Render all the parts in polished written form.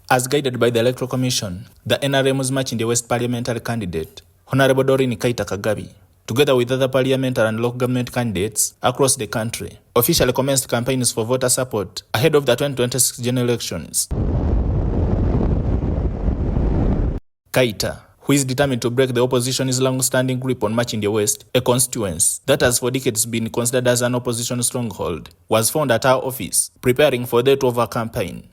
As guided by the Electoral Commission, the NRM's Makindye West parliamentary candidate, Honorable Doreen Keita Kagabi, together with other parliamentary and local government candidates across the country, officially commenced campaigns for voter support ahead of the 2026 general elections. Keita, who is determined to break the opposition's long-standing grip on Makindye West, a constituency that has for decades been considered as an opposition stronghold, was found at her office, preparing for the 12-hour campaign.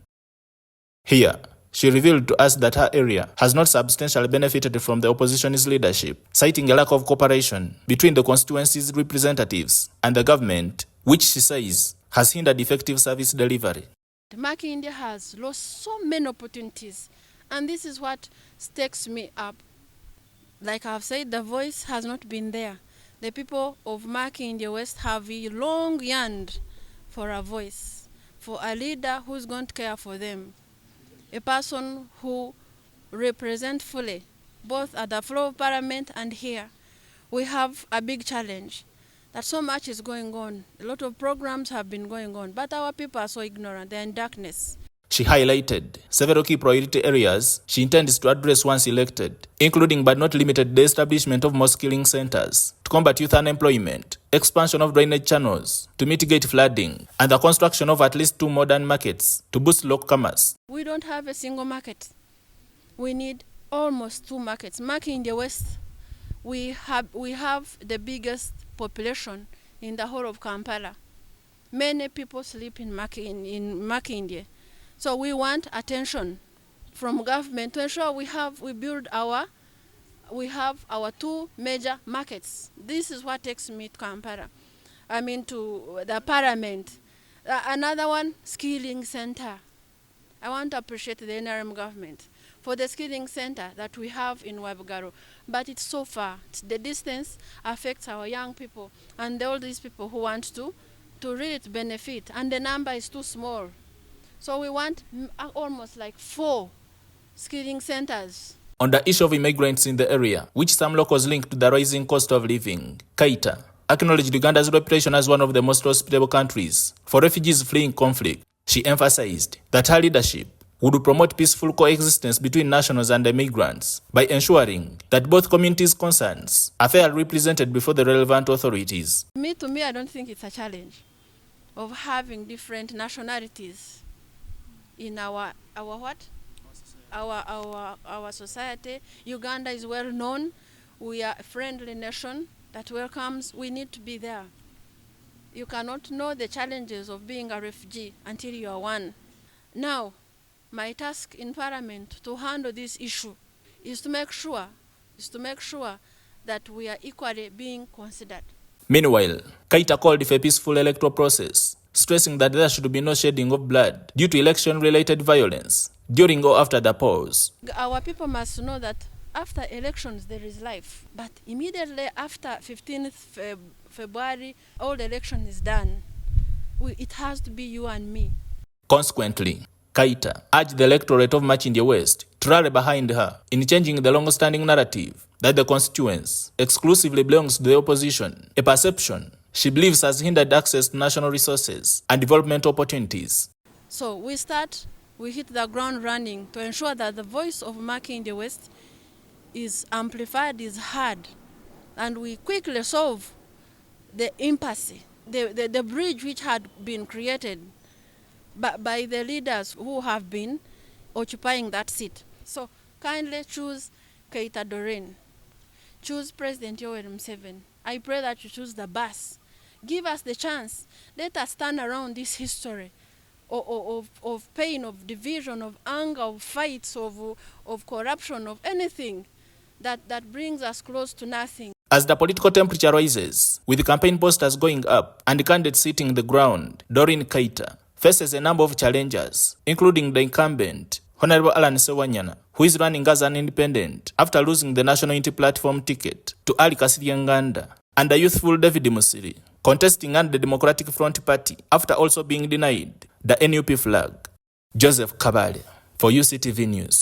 Here, she revealed to us that her area has not substantially benefited from the opposition's leadership, citing a lack of cooperation between the constituency's representatives and the government, which she says has hindered effective service delivery. Makindye has lost so many opportunities, and this is what stakes me up. Like I've said, the voice has not been there. The people of Makindye West have long yearned for a voice, for a leader who's going to care for them. A person who represents fully, both at the floor of Parliament and here. We have a big challenge that so much is going on. A lot of programs have been going on, but our people are so ignorant, they're in darkness. She highlighted several key priority areas she intends to address once elected, including but not limited to the establishment of more skilling centers to combat youth unemployment, expansion of drainage channels to mitigate flooding, and the construction of at least 2 modern markets to boost local commerce. We don't have a single market. We need almost 2 markets. Makindye West, we have the biggest population in the whole of Kampala. Many people sleep in Makindye. So we want attention from government to ensure we have our 2 major markets. This is what takes me to Kampala. To the Parliament. Another one, skilling center. I want to appreciate the NRM government for the skilling center that we have in Wabugaro. But it's so far. The distance affects our young people and all these people who want to really benefit. And the number is too small. So we want almost like 4 skilling centers. On the issue of immigrants in the area, which some locals link to the rising cost of living, Keita acknowledged Uganda's reputation as one of the most hospitable countries for refugees fleeing conflict. She emphasized that her leadership would promote peaceful coexistence between nationals and immigrants by ensuring that both communities' concerns are fairly represented before the relevant authorities. To me, I don't think it's a challenge of having different nationalities in our society. Uganda is well known. We are a friendly nation that welcomes. We need to be there. You cannot know the challenges of being a refugee until you are one. Now, my task in Parliament to handle this issue is to make sure that we are equally being considered. Meanwhile, Keita called for a peaceful electoral process, stressing that there should be no shedding of blood due to election-related violence during or after the polls. Our people must know that after elections there is life, but immediately after 15th February, all the election is done. It has to be you and me. Consequently, Keita urged the electorate of Makindye West to rally behind her in changing the long-standing narrative that the constituency exclusively belongs to the opposition, a perception she believes has hindered access to national resources and development opportunities. So we hit the ground running to ensure that the voice of Makindye West is amplified, is heard, and we quickly solve the impasse, the bridge which had been created by the leaders who have been occupying that seat. So kindly choose Keita Doreen. Choose President Yoweri Museveni. I pray that you choose the bus. Give us the chance. Let us turn around this history of pain, of division, of anger, of fights, of corruption, of anything that brings us close to nothing. As the political temperature rises, with campaign posters going up and candidates sitting the ground, Doreen Keita faces a number of challenges, including the incumbent, Honorable Alan Sewanyana, who is running as an independent after losing the National Unity Platform ticket to Ali Kasirye, and the youthful David Musiri, contesting under the Democratic Front Party after also being denied the NUP flag. Joseph Kabale for UCTV News.